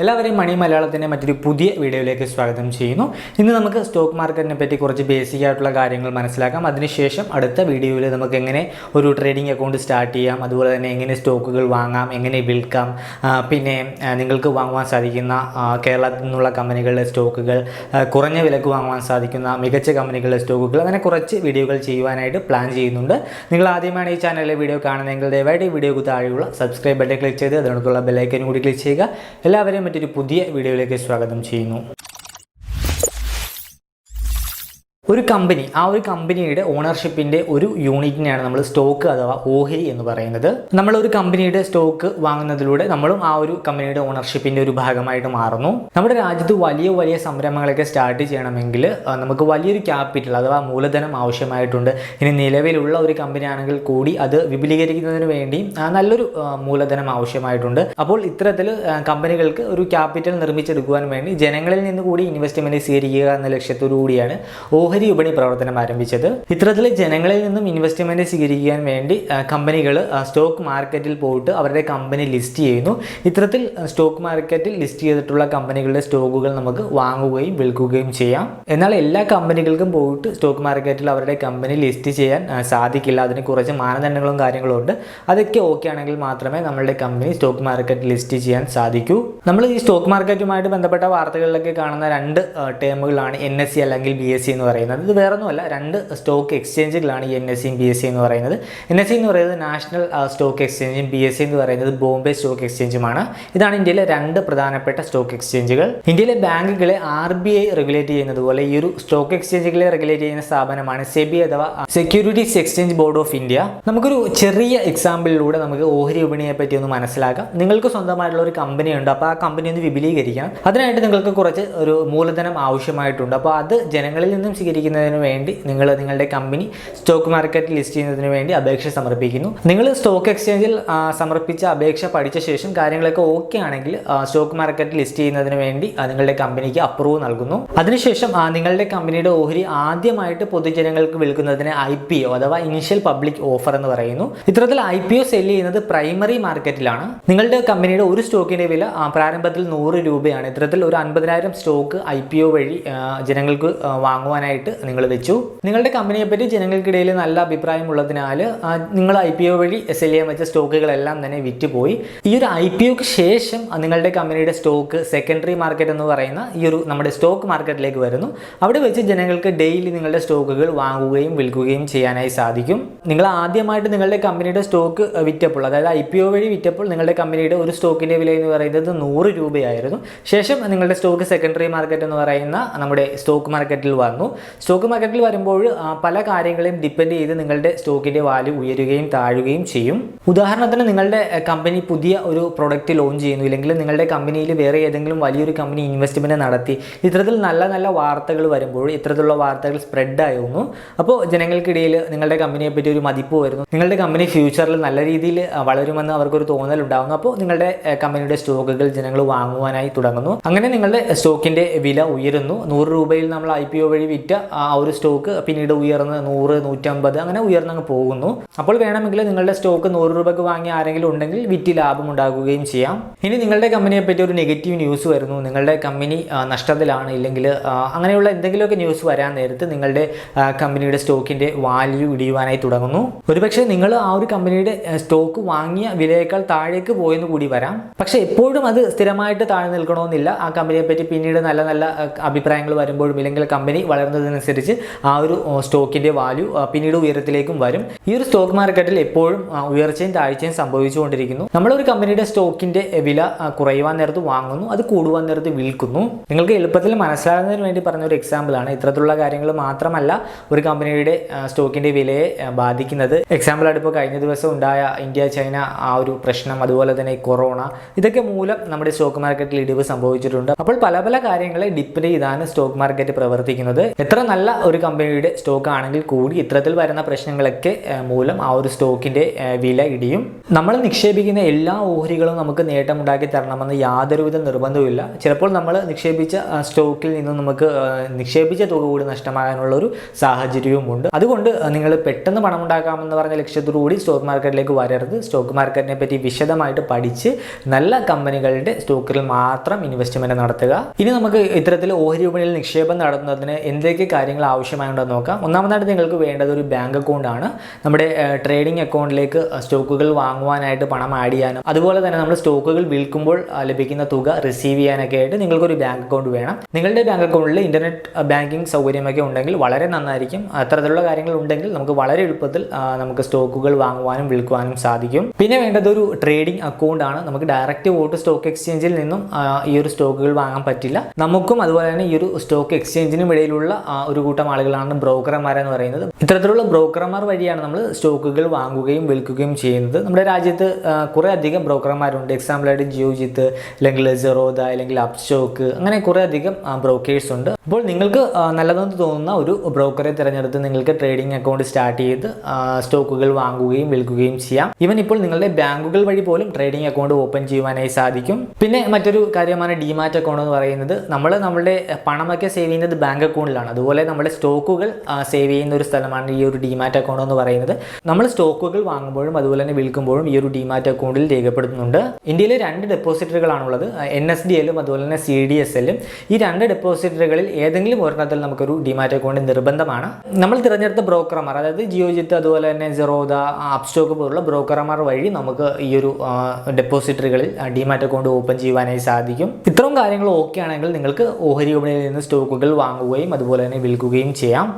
എല്ലാവരെയും മണി മലയാളത്തിൻ്റെ മറ്റൊരു പുതിയ വീഡിയോയിലേക്ക് സ്വാഗതം ചെയ്യുന്നു. ഇന്ന് നമുക്ക് സ്റ്റോക്ക് മാർക്കറ്റിനെ പറ്റി കുറച്ച് ബേസിക് ആയിട്ടുള്ള കാര്യങ്ങൾ മനസ്സിലാക്കാം. അതിനുശേഷം അടുത്ത വീഡിയോയിൽ നമുക്ക് എങ്ങനെ ഒരു ട്രേഡിംഗ് അക്കൗണ്ട് സ്റ്റാർട്ട് ചെയ്യാം, അതുപോലെ തന്നെ എങ്ങനെ സ്റ്റോക്കുകൾ വാങ്ങാം, എങ്ങനെ വിൽക്കാം, പിന്നെ നിങ്ങൾക്ക് വാങ്ങുവാൻ സാധിക്കുന്ന കേരളത്തിൽ നിന്നുള്ള കമ്പനികളുടെ സ്റ്റോക്കുകൾ, കുറഞ്ഞ വിലക്ക് വാങ്ങുവാൻ സാധിക്കുന്ന മികച്ച കമ്പനികളുടെ സ്റ്റോക്കുകൾ, അങ്ങനെ കുറച്ച് വീഡിയോകൾ ചെയ്യുവാനായിട്ട് പ്ലാൻ ചെയ്യുന്നുണ്ട്. നിങ്ങൾ ആദ്യമാണ് ഈ ചാനലിലെ വീഡിയോ കാണുന്നതെങ്കിൽ ദയവായിട്ട് ഈ വീഡിയോക്ക് താഴെയുള്ള സബ്സ്ക്രൈബ് ബട്ടൺ ക്ലിക്ക് ചെയ്ത് അതിനടുത്തുള്ള ബെല്ലൈക്കനും കൂടി ക്ലിക്ക് ചെയ്യുക. എല്ലാവരെയും മറ്റൊരു പുതിയ വീഡിയോയിലേക്ക് സ്വാഗതം ചെയ്യുന്നു. ഒരു കമ്പനിയുടെ ഓണർഷിപ്പിൻ്റെ ഒരു യൂണിറ്റിനെയാണ് നമ്മൾ സ്റ്റോക്ക് അഥവാ ഓഹരി എന്ന് പറയുന്നത്. നമ്മളൊരു കമ്പനിയുടെ സ്റ്റോക്ക് വാങ്ങുന്നതിലൂടെ നമ്മളും ആ ഒരു കമ്പനിയുടെ ഓണർഷിപ്പിൻ്റെ ഒരു ഭാഗമായിട്ട് മാറുന്നു. നമ്മുടെ രാജ്യത്ത് വലിയ സംരംഭങ്ങളൊക്കെ സ്റ്റാർട്ട് ചെയ്യണമെങ്കിൽ നമുക്ക് വലിയൊരു ക്യാപിറ്റൽ അഥവാ മൂലധനം ആവശ്യമായിട്ടുണ്ട്. ഇനി നിലവിലുള്ള ഒരു കമ്പനി ആണെങ്കിൽ കൂടി അത് വിപുലീകരിക്കുന്നതിന് വേണ്ടി നല്ലൊരു മൂലധനം ആവശ്യമായിട്ടുണ്ട്. അപ്പോൾ ഇത്തരത്തിൽ കമ്പനികൾക്ക് ഒരു ക്യാപിറ്റൽ നിർമ്മിച്ചെടുക്കുവാൻ വേണ്ടി ജനങ്ങളിൽ നിന്ന് കൂടി ഇൻവെസ്റ്റ്മെൻറ്റ് സ്വീകരിക്കുക എന്ന ലക്ഷ്യത്തോടു കൂടിയാണ് ഓഹരി വിപണി പ്രവർത്തനം ആരംഭിച്ചത്. ഇത്തരത്തിൽ ജനങ്ങളിൽ നിന്നും ഇൻവെസ്റ്റ്മെന്റ് സ്വീകരിക്കാൻ വേണ്ടി കമ്പനികൾ സ്റ്റോക്ക് മാർക്കറ്റിൽ പോയിട്ട് അവരുടെ കമ്പനി ലിസ്റ്റ് ചെയ്യുന്നു. ഇത്തരത്തിൽ സ്റ്റോക്ക് മാർക്കറ്റിൽ ലിസ്റ്റ് ചെയ്തിട്ടുള്ള കമ്പനികളുടെ സ്റ്റോക്കുകൾ നമുക്ക് വാങ്ങുകയും വിൽക്കുകയും ചെയ്യാം. എന്നാൽ എല്ലാ കമ്പനികൾക്കും പോയിട്ട് സ്റ്റോക്ക് മാർക്കറ്റിൽ അവരുടെ കമ്പനി ലിസ്റ്റ് ചെയ്യാൻ സാധിക്കില്ല. അതിന് കുറച്ച് മാനദണ്ഡങ്ങളും കാര്യങ്ങളും ഉണ്ട്. അതൊക്കെ ഓക്കെ ആണെങ്കിൽ മാത്രമേ നമ്മളുടെ കമ്പനി സ്റ്റോക്ക് മാർക്കറ്റ് ലിസ്റ്റ് ചെയ്യാൻ സാധിക്കൂ. നമ്മൾ ഈ സ്റ്റോക്ക് മാർക്കറ്റുമായിട്ട് ബന്ധപ്പെട്ട വാർത്തകളിലൊക്കെ കാണുന്ന രണ്ട് ടേമുകളാണ് NSE അല്ലെങ്കിൽ BSE എന്ന് പറയുന്നത്. ഇത് വേറൊന്നുമല്ല, രണ്ട് സ്റ്റോക്ക് എക്സ്ചേഞ്ചുകളാണ് ഈ NSEയും BSE എന്ന് പറയുന്നത്. NSE എന്ന് പറയുന്നത് നാഷണൽ സ്റ്റോക്ക് എക്സ്ചേഞ്ചും BSE എന്ന് പറയുന്നത് ബോംബെ സ്റ്റോക്ക് എക്സ്ചേഞ്ചുമാണ്. ഇതാണ് ഇന്ത്യയിലെ രണ്ട് പ്രധാനപ്പെട്ട സ്റ്റോക്ക് എക്സ്ചേഞ്ചുകൾ. ഇന്ത്യയിലെ ബാങ്കുകളെ RBI റെഗുലേറ്റ് ചെയ്യുന്നത് പോലെ ഈ ഒരു സ്റ്റോക്ക് എക്സ്ചേഞ്ചുകളെ റെഗുലേറ്റ് ചെയ്യുന്ന സ്ഥാപനമാണ് SEBI അഥവാ securities exchange board of India. നമുക്കൊരു ചെറിയ എക്സാമ്പിളിലൂടെ നമുക്ക് ഓഹരി വിപണിയെ പറ്റി ഒന്ന് മനസ്സിലാക്കാം. നിങ്ങൾക്ക് സ്വന്തമായിട്ടുള്ള ഒരു കമ്പനി ഉണ്ട്, അപ്പോൾ ആ കമ്പനി ഒന്ന് വിപുലീകരിക്കണം. അതിനായിട്ട് നിങ്ങൾക്ക് കുറച്ച് ഒരു മൂലധനം ആവശ്യമായിട്ടുണ്ട്. അപ്പോൾ അത് ജനങ്ങളിൽ നിന്നും സ്വീകരിക്കുന്നതിന് വേണ്ടി നിങ്ങളുടെ കമ്പനി സ്റ്റോക്ക് മാർക്കറ്റിൽ ലിസ്റ്റ് ചെയ്യുന്നതിന് വേണ്ടി അപേക്ഷ സമർപ്പിക്കുന്നു. നിങ്ങൾ സ്റ്റോക്ക് എക്സ്ചേഞ്ചിൽ സമർപ്പിച്ച അപേക്ഷ പഠിച്ച ശേഷം കാര്യങ്ങളൊക്കെ ഓക്കെ ആണെങ്കിൽ സ്റ്റോക്ക് മാർക്കറ്റിൽ ലിസ്റ്റ് ചെയ്യുന്നതിന് വേണ്ടി നിങ്ങളുടെ കമ്പനിക്ക് അപ്രൂവ് നൽകുന്നു. അതിനുശേഷം നിങ്ങളുടെ കമ്പനിയുടെ ഓഹരി ആദ്യമായിട്ട് പൊതുജനങ്ങൾക്ക് വിൽക്കുന്നതിന് IPO അഥവാ ഇനിഷ്യൽ പബ്ലിക് ഓഫർ എന്ന് പറയുന്നു. ഇത്തരത്തിൽ IPO സെല് ചെയ്യുന്നത് പ്രൈമറി മാർക്കറ്റിലാണ്. നിങ്ങളുടെ കമ്പനിയുടെ ഒരു സ്റ്റോക്കിന്റെ വില പ്രാരംഭത്തിൽ 100 രൂപയാണ്. ഇത്തരത്തിൽ ഒരു 50,000 സ്റ്റോക്ക് IPO വഴി ജനങ്ങൾക്ക് വാങ്ങുവാനായിട്ട് നിങ്ങൾ വെച്ചു. നിങ്ങളുടെ കമ്പനിയെ പറ്റി ജനങ്ങൾക്കിടയിൽ നല്ല അഭിപ്രായം ഉള്ളതിനാൽ നിങ്ങൾ IPO വഴി സെല് ചെയ്യാൻ വെച്ച സ്റ്റോക്കുകളെല്ലാം തന്നെ വിറ്റുപോയി. ഈ ഒരു IPOക്ക് ശേഷം നിങ്ങളുടെ കമ്പനിയുടെ സ്റ്റോക്ക് സെക്കൻഡറി മാർക്കറ്റ് എന്ന് പറയുന്ന ഈ ഒരു നമ്മുടെ സ്റ്റോക്ക് മാർക്കറ്റിലേക്ക് വരുന്നു. അവിടെ വെച്ച് ജനങ്ങൾക്ക് ഡെയിലി നിങ്ങളുടെ സ്റ്റോക്കുകൾ വാങ്ങുകയും വിൽക്കുകയും ചെയ്യാനായി സാധിക്കും. നിങ്ങൾ ആദ്യമായിട്ട് നിങ്ങളുടെ കമ്പനിയുടെ സ്റ്റോക്ക് വിറ്റപ്പോൾ, അതായത് IPO വഴി വിറ്റപ്പോൾ നിങ്ങളുടെ കമ്പനിയുടെ ഒരു സ്റ്റോക്കിന്റെ വില എന്ന് പറയുന്നത് 100 രൂപയായിരുന്നു. ശേഷം നിങ്ങളുടെ സ്റ്റോക്ക് സെക്കൻഡറി മാർക്കറ്റ് എന്ന് പറയുന്ന നമ്മുടെ സ്റ്റോക്ക് മാർക്കറ്റിൽ വന്നു. സ്റ്റോക്ക് മാർക്കറ്റിൽ വരുമ്പോൾ പല കാര്യങ്ങളെയും ഡിപ്പെൻഡ് ചെയ്ത് നിങ്ങളുടെ സ്റ്റോക്കിന്റെ വാല്യൂ ഉയരുകയും താഴുകയും ചെയ്യും. ഉദാഹരണത്തിന് നിങ്ങളുടെ കമ്പനി പുതിയ ഒരു പ്രൊഡക്റ്റ് ലോഞ്ച് ചെയ്യുന്നു, ഇല്ലെങ്കിൽ നിങ്ങളുടെ കമ്പനിയിൽ വേറെ ഏതെങ്കിലും വലിയൊരു കമ്പനി ഇൻവെസ്റ്റ്മെന്റ് നടത്തി, ഇത്തരത്തിൽ നല്ല വാർത്തകൾ വരുമ്പോൾ ഇത്തരത്തിലുള്ള വാർത്തകൾ സ്പ്രെഡ് ആയിരുന്നു. അപ്പോൾ ജനങ്ങൾക്കിടയിൽ നിങ്ങളുടെ കമ്പനിയെ പറ്റി ഒരു മതിപ്പ് വരുന്നു. നിങ്ങളുടെ കമ്പനി ഫ്യൂച്ചറിൽ നല്ല രീതിയിൽ വളരുമെന്ന് അവർക്കൊരു തോന്നൽ ഉണ്ടാകുന്നു. അപ്പോൾ നിങ്ങളുടെ കമ്പനിയുടെ സ്റ്റോക്കുകൾ ജനങ്ങൾ വാങ്ങുവാനായി തുടങ്ങുന്നു. അങ്ങനെ നിങ്ങളുടെ സ്റ്റോക്കിന്റെ വില ഉയരുന്നു. 100 രൂപയിൽ നമ്മൾ IPO വഴി വിറ്റ ആ ഒരു സ്റ്റോക്ക് പിന്നീട് ഉയർന്ന് 100, 150 അങ്ങനെ ഉയർന്നങ്ങ് പോകുന്നു. അപ്പോൾ വേണമെങ്കിൽ നിങ്ങളുടെ സ്റ്റോക്ക് 100 രൂപയ്ക്ക് വാങ്ങി ആരെങ്കിലും ഉണ്ടെങ്കിൽ വിറ്റ് ലാഭം ഉണ്ടാക്കുകയും ചെയ്യാം. ഇനി നിങ്ങളുടെ കമ്പനിയെ പറ്റി ഒരു നെഗറ്റീവ് ന്യൂസ് വരുന്നു, നിങ്ങളുടെ കമ്പനി നഷ്ടത്തിലാണ്, ഇല്ലെങ്കിൽ അങ്ങനെയുള്ള എന്തെങ്കിലുമൊക്കെ ന്യൂസ് വരാൻ നേരത്ത് നിങ്ങളുടെ കമ്പനിയുടെ സ്റ്റോക്കിന്റെ വാല്യൂ ഇടിയുവാനായി തുടങ്ങുന്നു. ഒരുപക്ഷെ നിങ്ങൾ ആ ഒരു കമ്പനിയുടെ സ്റ്റോക്ക് വാങ്ങിയ വിലയേക്കാൾ താഴേക്ക് പോയെന്ന് കൂടി വരാം. പക്ഷെ എപ്പോഴും അത് സ്ഥിരമായിട്ട് താഴെ നിൽക്കണമെന്നില്ല. ആ കമ്പനിയെ പറ്റി പിന്നീട് നല്ല അഭിപ്രായങ്ങൾ വരുമ്പോഴും, ഇല്ലെങ്കിൽ കമ്പനി വളരുന്നതിനനുസരിച്ച് ആ ഒരു സ്റ്റോക്കിന്റെ വാല്യൂ പിന്നീട് ഉയരത്തിലേക്കും വരും. ഈ ഒരു സ്റ്റോക്ക് മാർക്കറ്റിൽ എപ്പോഴും ഉയർച്ചയും താഴ്ചയും സംഭവിച്ചുകൊണ്ടിരിക്കുന്നു. നമ്മളൊരു കമ്പനിയുടെ സ്റ്റോക്കിന്റെ വില കുറയുവാൻ നേരത്ത് വാങ്ങുന്നു, അത് കൂടുവാൻ നേരത്ത് വിൽക്കുന്നു. നിങ്ങൾക്ക് എളുപ്പത്തിൽ മനസ്സിലാകുന്നതിന് വേണ്ടി പറഞ്ഞ ഒരു എക്സാമ്പിൾ ആണ്. ഇത്തരത്തിലുള്ള കാര്യങ്ങൾ മാത്രമല്ല ഒരു കമ്പനിയുടെ സ്റ്റോക്കിന്റെ വിലയെ ബാധിക്കുന്നത്. എക്സാമ്പിൾ ആയിട്ട് ഇപ്പോൾ കഴിഞ്ഞ ദിവസം ഉണ്ടായ ഇന്ത്യ ചൈന ആ ഒരു പ്രശ്നം, അതുപോലെ തന്നെ കൊറോണ, ഇതൊക്കെ മൂലം നമ്മുടെ സ്റ്റോക്ക് മാർക്കറ്റിൽ ഇടിവ് സംഭവിച്ചിട്ടുണ്ട്. അപ്പോൾ പല കാര്യങ്ങളെ ഡിപ്പെൻഡ് ചെയ്താണ് സ്റ്റോക്ക് മാർക്കറ്റ് പ്രവർത്തിക്കുന്നത്. എത്ര നല്ല ഒരു കമ്പനിയുടെ സ്റ്റോക്ക് ആണെങ്കിൽ കൂടി ഇത്തരത്തിൽ വരുന്ന പ്രശ്നങ്ങളൊക്കെ മൂലം ആ ഒരു സ്റ്റോക്കിൻ്റെ വില ഇടിയും. നമ്മൾ നിക്ഷേപിക്കുന്ന എല്ലാ ഓഹരികളും നമുക്ക് നേട്ടമുണ്ടാക്കി തരണമെന്ന് യാതൊരുവിധ നിർബന്ധവുമില്ല. ചിലപ്പോൾ നമ്മൾ നിക്ഷേപിച്ച സ്റ്റോക്കിൽ നിന്ന് നമുക്ക് നിക്ഷേപിച്ച തുക കൂടി നഷ്ടമാകാനുള്ളൊരു സാഹചര്യവുമുണ്ട്. അതുകൊണ്ട് നിങ്ങൾ പെട്ടെന്ന് പണമുണ്ടാക്കാമെന്ന് പറഞ്ഞ ലക്ഷ്യത്തോടുകൂടി സ്റ്റോക്ക് മാർക്കറ്റിലേക്ക് വരരുത്. സ്റ്റോക്ക് മാർക്കറ്റിനെ പറ്റി വിശദമായിട്ട് പഠിച്ച് നല്ല കമ്പനികളുടെ സ്റ്റോക്കിൽ മാത്രം ഇൻവെസ്റ്റ്മെന്റ് നടത്തുക. ഇനി നമുക്ക് ഇത്തരത്തിൽ ഓഹരി വിപണിയിൽ നിക്ഷേപം നടത്തുന്നതിന് എന്തൊക്കെ കാര്യങ്ങൾ ആവശ്യമായുണ്ടെന്ന് നോക്കാം. ഒന്നാമതായിട്ട് നിങ്ങൾക്ക് വേണ്ടത് ഒരു ബാങ്ക് അക്കൗണ്ട് ആണ്. നമ്മുടെ ട്രേഡിംഗ് അക്കൗണ്ടിലേക്ക് സ്റ്റോക്കുകൾ വാങ്ങുവാനായിട്ട് പണം ആഡ് ചെയ്യാനും അതുപോലെ തന്നെ നമ്മൾ സ്റ്റോക്കുകൾ വിൽക്കുമ്പോൾ ലഭിക്കുന്ന തുക റിസീവ് ചെയ്യാനൊക്കെ ആയിട്ട് നിങ്ങൾക്കൊരു ബാങ്ക് അക്കൗണ്ട് വേണം. നിങ്ങളുടെ ബാങ്ക് അക്കൗണ്ടിൽ ഇന്റർനെറ്റ് ബാങ്കിങ് സൗകര്യമൊക്കെ ഉണ്ടെങ്കിൽ വളരെ നന്നായിരിക്കും. അത്തരത്തിലുള്ള കാര്യങ്ങൾ ഉണ്ടെങ്കിൽ നമുക്ക് വളരെ എളുപ്പത്തിൽ നമുക്ക് സ്റ്റോക്കുകൾ വാങ്ങുവാനും വിൽക്കുവാനും സാധിക്കും. പിന്നെ വേണ്ടത് ഒരു ട്രേഡിംഗ് അക്കൗണ്ട് ആണ്. നമുക്ക് ഡയറക്റ്റ് പോയിട്ട് സ്റ്റോക്ക് എക്സ്ചേഞ്ചിൽ നിന്നും ഈ ഒരു സ്റ്റോക്കുകൾ വാങ്ങാൻ പറ്റില്ല. നമുക്കും അതുപോലെ തന്നെ ഈ ഒരു സ്റ്റോക്ക് എക്സ്ചേഞ്ചിനും ഇടയിലുള്ള ഒരു കൂട്ടം ആളുകളാണ് ബ്രോക്കർമാരെന്ന് പറയുന്നത്. ഇത്തരത്തിലുള്ള ബ്രോക്കർമാർ വഴിയാണ് നമ്മൾ സ്റ്റോക്കുകൾ വാങ്ങുകയും വിൽക്കുകയും ചെയ്യുന്നത്. നമ്മുടെ രാജ്യത്ത് കുറേ അധികം ബ്രോക്കർമാരുണ്ട്. എക്സാമ്പിളായിട്ട് ജിയോജിത്ത് അല്ലെങ്കിൽ സെറോദ അല്ലെങ്കിൽ അപ്സ്റ്റോക്ക് അങ്ങനെ കുറേ അധികം ബ്രോക്കേഴ്സ് ഉണ്ട്. അപ്പോൾ നിങ്ങൾക്ക് നല്ലതെന്ന് തോന്നുന്ന ഒരു ബ്രോക്കറെ തിരഞ്ഞെടുത്ത് നിങ്ങൾക്ക് ട്രേഡിംഗ് അക്കൗണ്ട് സ്റ്റാർട്ട് ചെയ്ത് സ്റ്റോക്കുകൾ വാങ്ങുകയും വിൽക്കുകയും ചെയ്യാം. ഈവൻ ഇപ്പോൾ നിങ്ങളുടെ ബാങ്കുകൾ വഴി പോലും ട്രേഡിംഗ് അക്കൗണ്ട് ഓപ്പൺ ചെയ്യുവാനായി സാധിക്കും. പിന്നെ മറ്റൊരു കാര്യമാണ് ഡിമാറ്റ് അക്കൗണ്ട് എന്ന് പറയുന്നത്. നമ്മളുടെ പണമൊക്കെ സേവ് ചെയ്യുന്നത് ബാങ്ക് അക്കൗണ്ടിലാണ്. അതുപോലെ നമ്മുടെ സ്റ്റോക്കുകൾ സേവ് ചെയ്യുന്ന ഒരു സ്ഥലമാണ് ഈ ഒരു ഡിമാറ്റ് അക്കൗണ്ട് എന്ന് പറയുന്നത്. നമ്മൾ സ്റ്റോക്കുകൾ വാങ്ങുമ്പോഴും അതുപോലെ തന്നെ വിൽക്കുമ്പോഴും ഈ ഒരു ഡിമാറ്റ് അക്കൗണ്ടിൽ രേഖപ്പെടുത്തുന്നുണ്ട്. ഇന്ത്യയിൽ 2 ഡെപ്പോസിറ്ററികളാണുള്ളത്, NSDLും അതുപോലെ തന്നെ CDSLും. ഈ 2 ഡെപ്പോസിറ്ററികളിൽ ഏതെങ്കിലും ഒരെണ്ണത്തിൽ നമുക്കൊരു ഡിമാറ്റ് അക്കൗണ്ട് നിർബന്ധമാണ്. നമ്മൾ തിരഞ്ഞെടുത്ത ബ്രോക്കർമാർ, അതായത് ജിയോജിത്ത് അതുപോലെ തന്നെ സെറോദ, അപ്സ്റ്റോക്ക് പോലുള്ള ബ്രോക്കർമാർ വഴി നമുക്ക് ഈ ഒരു ഡെപ്പോസിറ്ററികളിൽ ഡിമാറ്റ് അക്കൗണ്ട് ഓപ്പൺ ചെയ്യുവാനായി സാധിക്കും. ഇത്തരം കാര്യങ്ങൾ ഓക്കെ ആണെങ്കിൽ നിങ്ങൾക്ക് ഓഹരി വിപണിയിൽ നിന്ന് സ്റ്റോക്കുകൾ വാങ്ങുകയും അതുപോലെ തന്നെ വിൽക്കുകയും ചെയ്യാം.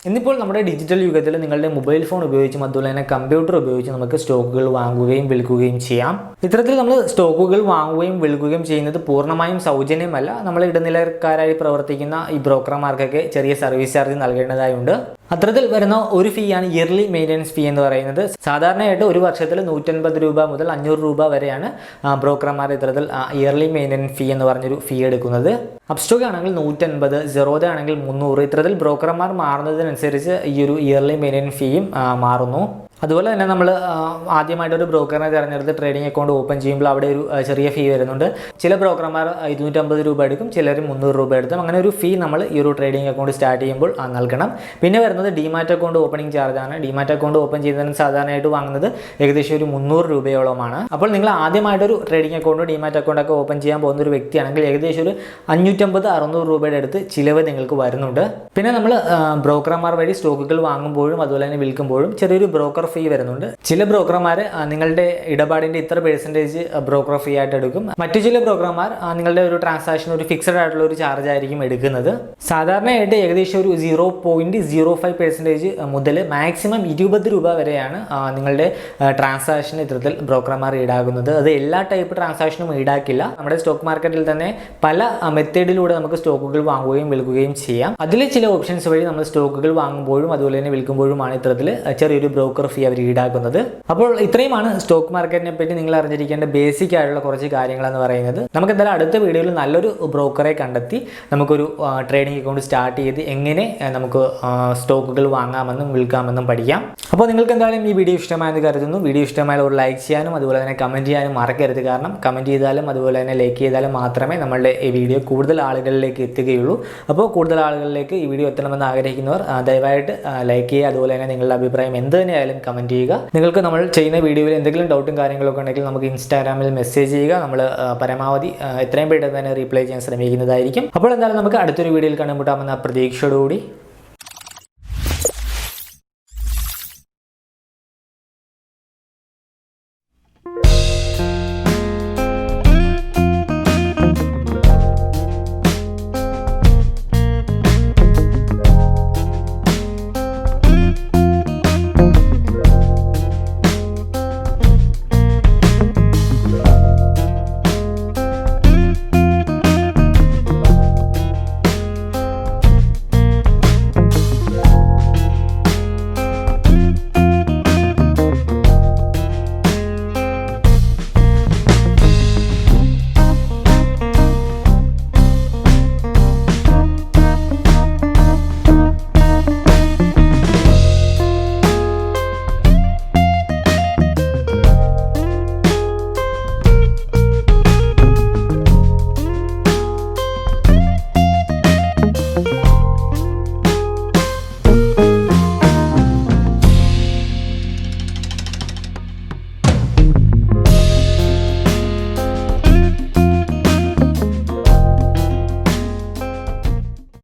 ഇന്നിപ്പോൾ നമ്മുടെ ഡിജിറ്റൽ യുഗത്തിൽ നിങ്ങളുടെ മൊബൈൽ ഫോൺ ഉപയോഗിച്ചും അതുപോലെ തന്നെ കമ്പ്യൂട്ടർ ഉപയോഗിച്ച് നമുക്ക് സ്റ്റോക്കുകൾ വാങ്ങുകയും വിൽക്കുകയും ചെയ്യാം. ഇത്തരത്തിൽ നമ്മൾ സ്റ്റോക്കുകൾ വാങ്ങുകയും വിൽക്കുകയും ചെയ്യുന്നത് പൂർണ്ണമായും സൗജന്യമല്ല. നമ്മൾ ഇടനിലക്കാരായി പ്രവർത്തിക്കുന്ന ഈ ബ്രോക്കർമാർക്കൊക്കെ ചെറിയ സർവീസ് ചാർജ് നൽകേണ്ടതായുണ്ട്. അത്തരത്തിൽ വരുന്ന ഒരു ഫീ ആണ് ഇയർലി മെയിൻ്റനൻസ് ഫീ എന്ന് പറയുന്നത്. സാധാരണയായിട്ട് ഒരു വർഷത്തിൽ 150 രൂപ മുതൽ 500 രൂപ വരെയാണ് ബ്രോക്കർമാർ ഇത്തരത്തിൽ ഇയർലി മെയിൻ്റനൻസ് ഫീ എന്ന് പറഞ്ഞൊരു ഫീ എടുക്കുന്നത്. അപ്സ്റ്റോക്ക് ആണെങ്കിൽ 150, സെറോദ ആണെങ്കിൽ 300. ഇത്തരത്തിൽ ബ്രോക്കർമാർ മാറുന്നതിനനുസരിച്ച് ഈ ഒരു ഇയർലി മെയിൻ്റനൻസ് ഫീയും മാറുന്നു. അതുപോലെ തന്നെ നമ്മൾ ആദ്യമായിട്ടൊരു ബ്രോക്കറിനെ തിരഞ്ഞെടുത്ത് ട്രേഡിംഗ് അക്കൗണ്ട് ഓപ്പൺ ചെയ്യുമ്പോൾ അവിടെ ഒരു ചെറിയ ഫീ വരുന്നുണ്ട്. ചില ബ്രോക്കർമാർ 250 രൂപ എടുക്കും, ചിലർ 300 രൂപ എടുക്കും. അങ്ങനെ ഒരു ഫീ നമ്മൾ ഈ ഒരു ട്രേഡിംഗ് അക്കൗണ്ട് സ്റ്റാർട്ട് ചെയ്യുമ്പോൾ നൽകണം. പിന്നെ വരുന്നത് ഡിമാറ്റ് അക്കൗണ്ട് ഓപ്പണിംഗ് ചാർജാണ്. ഡിമാറ്റ് അക്കൗണ്ട് ഓപ്പൺ ചെയ്യുന്നതിന് സാധാരണയായിട്ട് വാങ്ങുന്നത് ഏകദേശം ഒരു 300 രൂപയോളമാണ്. അപ്പോൾ നിങ്ങൾ ആദ്യമായിട്ടൊരു ട്രേഡിംഗ് അക്കൗണ്ട് ഡിമാറ്റ് അക്കൗണ്ട് ഒക്കെ ഓപ്പൺ ചെയ്യാൻ പോകുന്ന ഒരു വ്യക്തിയാണെങ്കിൽ ഏകദേശം ഒരു 550-600 രൂപയുടെ അടുത്ത് ചിലവ് നിങ്ങൾക്ക് വരുന്നുണ്ട്. പിന്നെ നമ്മൾ ബ്രോക്കർമാർ വഴി സ്റ്റോക്കുകൾ വാങ്ങുമ്പോഴും അതുപോലെ തന്നെ വിൽക്കുമ്പോഴും ചെറിയൊരു ബ്രോക്കർ ഫീ വരുന്നുണ്ട്. ചില ബ്രോക്കർമാർ നിങ്ങളുടെ ഇടപാടിന്റെ ഇത്ര പെർസെൻറ്റേജ് ബ്രോക്കർ ഫീ ആയിട്ട് എടുക്കും. മറ്റു ചില ബ്രോക്കർമാർ നിങ്ങളുടെ ഒരു ട്രാൻസാക്ഷൻ ഒരു ഫിക്സഡ് ആയിട്ടുള്ള ഒരു ചാർജ് ആയിരിക്കും എടുക്കുന്നത്. സാധാരണയായിട്ട് ഏകദേശം ഒരു 0.05% മുതൽ മാക്സിമം 20 രൂപ വരെയാണ് നിങ്ങളുടെ ട്രാൻസാക്ഷൻ ഇത്തരത്തിൽ ബ്രോക്കർമാർ ഈടാക്കുന്നത്. അത് എല്ലാ ടൈപ്പ് ട്രാൻസാക്ഷനും ഈടാക്കില്ല. നമ്മുടെ സ്റ്റോക്ക് മാർക്കറ്റിൽ തന്നെ പല മെത്തേഡിലൂടെ നമുക്ക് സ്റ്റോക്കുകൾ വാങ്ങുകയും വിൽക്കുകയും ചെയ്യാം. അതിലെ ചില ഓപ്ഷൻസ് വഴി നമ്മൾ സ്റ്റോക്കുകൾ വാങ്ങുമ്പോഴും അതുപോലെ തന്നെ വിൽക്കുമ്പോഴുമാണ് ഇത്തരത്തിൽ ചെറിയൊരു ബ്രോക്കർ ഫീ അവർ ഈടാക്കുന്നത്. അപ്പോൾ ഇത്രയുമാണ് സ്റ്റോക്ക് മാർക്കറ്റിനെ പറ്റി നിങ്ങൾ അറിഞ്ഞിരിക്കേണ്ട ബേസിക് ആയിട്ടുള്ള കുറച്ച് കാര്യങ്ങൾ എന്ന് പറയുന്നത്. നമുക്ക് എന്തായാലും അടുത്ത വീഡിയോയിൽ നല്ലൊരു ബ്രോക്കറെ കണ്ടെത്തി നമുക്കൊരു ട്രേഡിംഗ് അക്കൗണ്ട് സ്റ്റാർട്ട് ചെയ്ത് എങ്ങനെ നമുക്ക് സ്റ്റോക്കുകൾ വാങ്ങാമെന്നും വിൽക്കാമെന്നും പഠിക്കാം. അപ്പോൾ നിങ്ങൾക്ക് എന്തായാലും ഈ വീഡിയോ ഇഷ്ടമായെന്ന് കരുതുന്നു. വീഡിയോ ഇഷ്ടമായാൽ ഒരു ലൈക്ക് ചെയ്യാനും അതുപോലെ തന്നെ കമൻറ്റ് ചെയ്യാനും മറക്കരുത്. കാരണം കമൻറ്റ് ചെയ്താലും അതുപോലെ തന്നെ ലൈക്ക് ചെയ്താലും മാത്രമേ നമ്മളുടെ ഈ വീഡിയോ കൂടുതൽ ആളുകളിലേക്ക് എത്തുകയുള്ളൂ. അപ്പോൾ കൂടുതൽ ആളുകളിലേക്ക് ഈ വീഡിയോ എത്തണമെന്ന് ആഗ്രഹിക്കുന്നവർ ദയവായിട്ട് ലൈക്ക് ചെയ്യുക. അതുപോലെ തന്നെ നിങ്ങളുടെ അഭിപ്രായം എന്ത് തന്നെയായാലും കമൻറ്റ് ചെയ്യുക. നിങ്ങൾക്ക് നമ്മൾ ചെയ്യുന്ന വീഡിയോയിൽ എന്തെങ്കിലും ഡൗട്ടും കാര്യങ്ങളൊക്കെ ഉണ്ടെങ്കിൽ നമുക്ക് ഇൻസ്റ്റാഗ്രാമിൽ മെസ്സേജ് ചെയ്യുക. നമ്മൾ പരമാവധി എത്രയും പെട്ടെന്ന് തന്നെ റീപ്ലൈ ചെയ്യാൻ ശ്രമിക്കുന്നതായിരിക്കും. അപ്പോൾ എന്തായാലും നമുക്ക് അടുത്തൊരു വീഡിയോയിൽ കണ്ടുമുട്ടാമെന്ന പ്രതീക്ഷയോടുകൂടി